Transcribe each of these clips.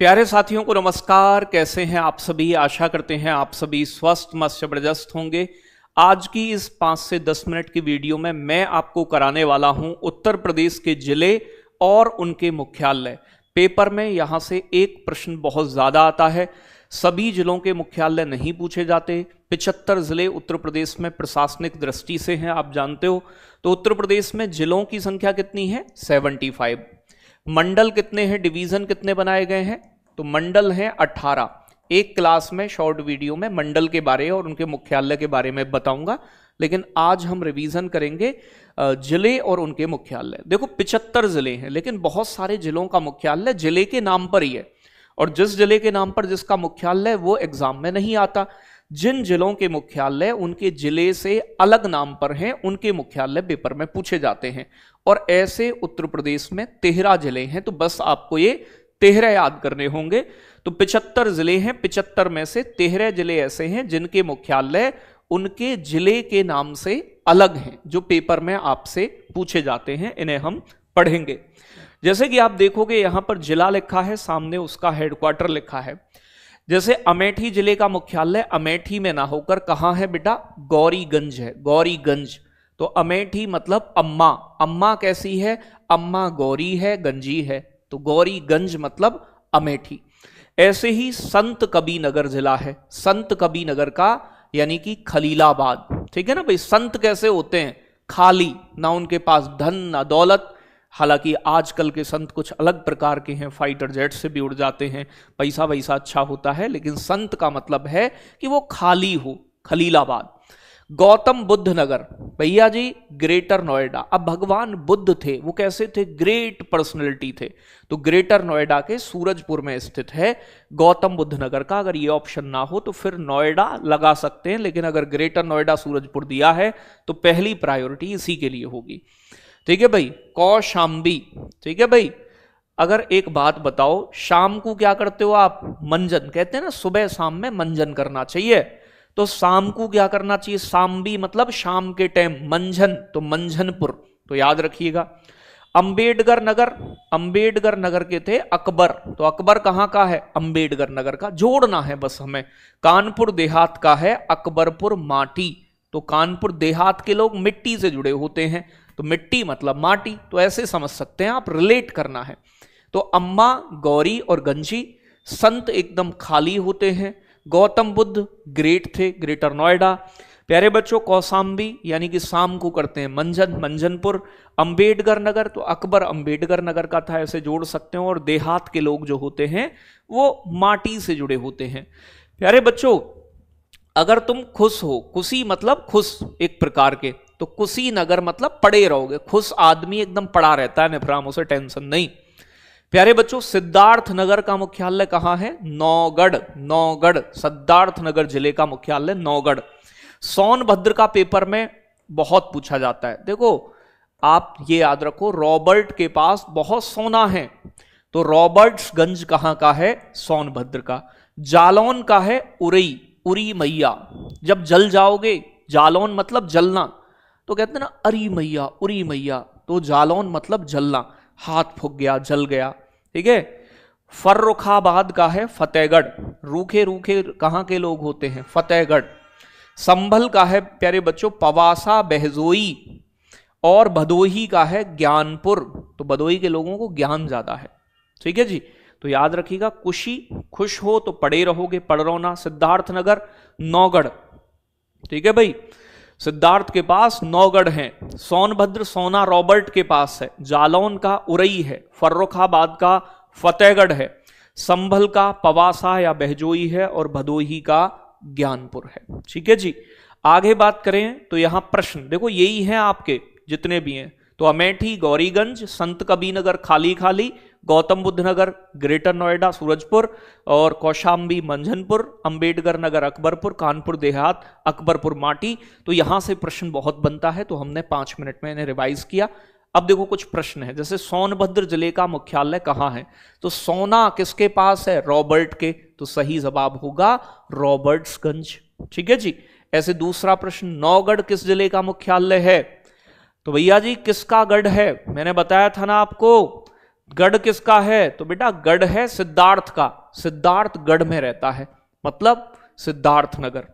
प्यारे साथियों को नमस्कार। कैसे हैं आप सभी? आशा करते हैं आप सभी स्वस्थ मस्त जबरदस्त होंगे। आज की इस 5 से 10 मिनट की वीडियो में मैं आपको कराने वाला हूं उत्तर प्रदेश के जिले और उनके मुख्यालय। पेपर में यहां से एक प्रश्न बहुत ज्यादा आता है। सभी जिलों के मुख्यालय नहीं पूछे जाते। 75 जिले उत्तर प्रदेश में प्रशासनिक दृष्टि से हैं, आप जानते हो। तो उत्तर प्रदेश में जिलों की संख्या कितनी है? 75। मंडल कितने हैं? डिवीजन कितने बनाए गए हैं? तो मंडल हैं 18। एक क्लास में शॉर्ट वीडियो में मंडल के बारे और उनके मुख्यालय के बारे में बताऊंगा, लेकिन आज हम रिवीजन करेंगे जिले और उनके मुख्यालय। देखो 75 जिले हैं, लेकिन बहुत सारे जिलों का मुख्यालय जिले के नाम पर ही है, और जिस जिले के नाम पर जिसका मुख्यालय वो एग्जाम में नहीं आता। जिन जिलों के मुख्यालय उनके जिले से अलग नाम पर हैं, उनके मुख्यालय पेपर में पूछे जाते हैं। और ऐसे उत्तर प्रदेश में 13 जिले हैं, तो बस आपको ये 13 याद करने होंगे। तो 75 जिले हैं, 75 में से 13 जिले ऐसे हैं जिनके मुख्यालय उनके जिले के नाम से अलग हैं, जो पेपर में आपसे पूछे जाते हैं। इन्हें हम पढ़ेंगे। जैसे कि आप देखोगे यहां पर जिला लिखा है, सामने उसका हेडक्वार्टर लिखा है। जैसे अमेठी जिले का मुख्यालय अमेठी में ना होकर कहां है बेटा? गौरीगंज है, गौरीगंज। तो अमेठी मतलब अम्मा। अम्मा कैसी है? अम्मा गौरी है, गंजी है, तो गौरीगंज मतलब अमेठी। ऐसे ही संत कबीरनगर जिला है। संत कबीरनगर का यानी कि खलीलाबाद। ठीक है ना भाई? संत कैसे होते हैं? खाली, ना उनके पास धन ना दौलत। हालांकि आजकल के संत कुछ अलग प्रकार के हैं, फाइटर जेट से भी उड़ जाते हैं, पैसा वैसा अच्छा होता है, लेकिन संत का मतलब है कि वो खाली हो। खलीलाबाद। गौतम बुद्ध नगर, भैया जी ग्रेटर नोएडा। अब भगवान बुद्ध थे, वो कैसे थे? ग्रेट पर्सनैलिटी थे। तो ग्रेटर नोएडा के सूरजपुर में स्थित है गौतम बुद्ध नगर का। अगर ये ऑप्शन ना हो तो फिर नोएडा लगा सकते हैं, लेकिन अगर ग्रेटर नोएडा सूरजपुर दिया है तो पहली प्रायोरिटी इसी के लिए होगी। ठीक है भाई? कौशाम्बी। ठीक है भाई? अगर एक बात बताओ, शाम को क्या करते हो आप? मंजन। कहते हैं ना सुबह शाम में मंजन करना चाहिए, तो शाम को क्या करना चाहिए? शाम्बी मतलब शाम के टाइम। मंझन तो मंझनपुर, तो याद रखिएगा। अंबेडकर नगर, अंबेडकर नगर के थे अकबर, तो अकबर कहां का है? अंबेडकर नगर का। जोड़ना है बस हमें। कानपुर देहात का है अकबरपुर माटी, तो कानपुर देहात के लोग मिट्टी से जुड़े होते हैं, तो मिट्टी मतलब माटी, तो ऐसे समझ सकते हैं आप, रिलेट करना है। तो अम्मा गौरी और गंजी। संत एकदम खाली होते हैं। गौतम बुद्ध ग्रेट थे, ग्रेटर नोएडा। प्यारे बच्चों कौशाम्बी यानी कि शाम को करते हैं मंजन, मंजनपुर। अंबेडकर नगर तो अकबर अंबेडकर नगर का था, ऐसे जोड़ सकते हैं। और देहात के लोग जो होते हैं वो माटी से जुड़े होते हैं। प्यारे बच्चों अगर तुम खुश हो, खुशी मतलब खुश एक प्रकार के, तो कुशीनगर मतलब पड़े रहोगे। खुश आदमी एकदम पड़ा रहता है, निफरामों से टेंशन नहीं। प्यारे बच्चों सिद्धार्थ नगर का मुख्यालय कहां है? नौगढ़। नौगढ़ सिद्धार्थ नगर जिले का मुख्यालय नौगढ़। सोनभद्र का पेपर में बहुत पूछा जाता है। देखो आप ये याद रखो, रॉबर्ट के पास बहुत सोना है, तो रॉबर्ट्सगंज कहां का है? सोनभद्र का। जालौन का है उरई, उरी मैया। जब जल जाओगे, जालौन मतलब जलना, तो कहते हैं ना अरी मैया, उरी मैया, तो जालौन मतलब जलना, हाथ फूक गया, जल गया। ठीक है? फर्रुखाबाद का है फतेहगढ़। रूखे रूखे कहां के लोग होते हैं? फतेहगढ़। संभल का है प्यारे बच्चों पवासा बहजोई, और भदोही का है ज्ञानपुर, तो भदोही के लोगों को ज्ञान ज्यादा है। ठीक है जी? तो याद रखिएगा, खुशी खुश हो तो पड़े रहोगे, पड़रौना। सिद्धार्थ नगर नौगढ़। ठीक है भाई? सिद्धार्थ के पास नौगढ़ है। सोनभद्र सोना रॉबर्ट के पास है। जालौन का उरई है। फर्रुखाबाद का फतेहगढ़ है। संभल का पवासा या बहजोई है, और भदोही का ज्ञानपुर है। ठीक है जी? आगे बात करें तो यहां प्रश्न देखो यही है आपके जितने भी हैं। तो अमेठी गौरीगंज, संत कबीरनगर खाली खाली, गौतम बुद्ध नगर ग्रेटर नोएडा सूरजपुर, और कौशाम्बी मंझनपुर, अंबेडकर नगर अकबरपुर, कानपुर देहात अकबरपुर माटी। तो यहां से प्रश्न बहुत बनता है, तो हमने 5 मिनट में इन्हें रिवाइज किया। अब देखो कुछ प्रश्न है, जैसे सोनभद्र जिले का मुख्यालय कहां है? तो सोना किसके पास है? रॉबर्ट के, तो सही जवाब होगा रॉबर्ट्सगंज। ठीक है जी? ऐसे दूसरा प्रश्न, नौगढ़ किस जिले का मुख्यालय है? तो भैया जी किसका गढ़ है? मैंने बताया था ना आपको, गढ़ किसका है? तो बेटा गढ़ है सिद्धार्थ का, सिद्धार्थ गढ़ में रहता है, मतलब सिद्धार्थ नगर।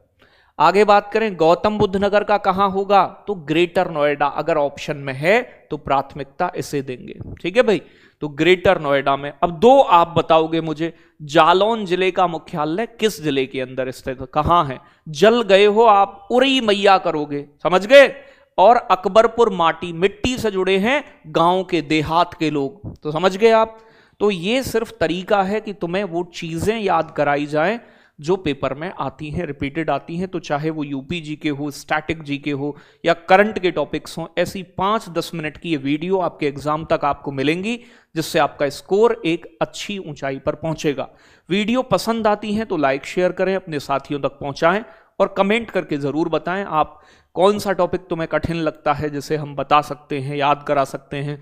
आगे बात करें गौतम बुद्ध नगर का कहां होगा? तो ग्रेटर नोएडा, अगर ऑप्शन में है तो प्राथमिकता इसे देंगे। ठीक है भाई, तो ग्रेटर नोएडा में। अब दो आप बताओगे मुझे, जालौन जिले का मुख्यालय किस जिले के अंदर स्थित कहां है? जल गए हो आप, उरी मैया करोगे, समझ गए। और अकबरपुर माटी, मिट्टी से जुड़े हैं गांव के, देहात के लोग, तो समझ गए आप। तो ये सिर्फ तरीका है कि तुम्हें वो चीजें याद कराई जाएं जो पेपर में आती हैं, रिपीटेड आती हैं, तो चाहे वो यूपी जीके हो, स्टैटिक जीके हो या करंट के टॉपिक्स हो, ऐसी 5-10 मिनट की ये वीडियो आपके एग्जाम तक आपको मिलेंगी, जिससे आपका स्कोर एक अच्छी ऊंचाई पर पहुंचेगा। वीडियो पसंद आती है तो लाइक शेयर करें, अपने साथियों तक पहुंचाएं और कमेंट करके जरूर बताएं आप कौन सा टॉपिक तुम्हें कठिन लगता है, जिसे हम बता सकते हैं, याद करा सकते हैं।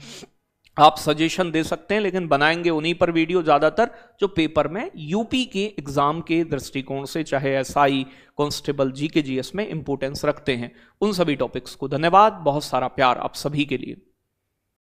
आप सजेशन दे सकते हैं, लेकिन बनाएंगे उन्हीं पर वीडियो ज्यादातर जो पेपर में यूपी के एग्जाम के दृष्टिकोण से, चाहे एसआई, कांस्टेबल, जीके, जीएस में इंपोर्टेंस रखते हैं, उन सभी टॉपिक्स को। धन्यवाद, बहुत सारा प्यार आप सभी के लिए।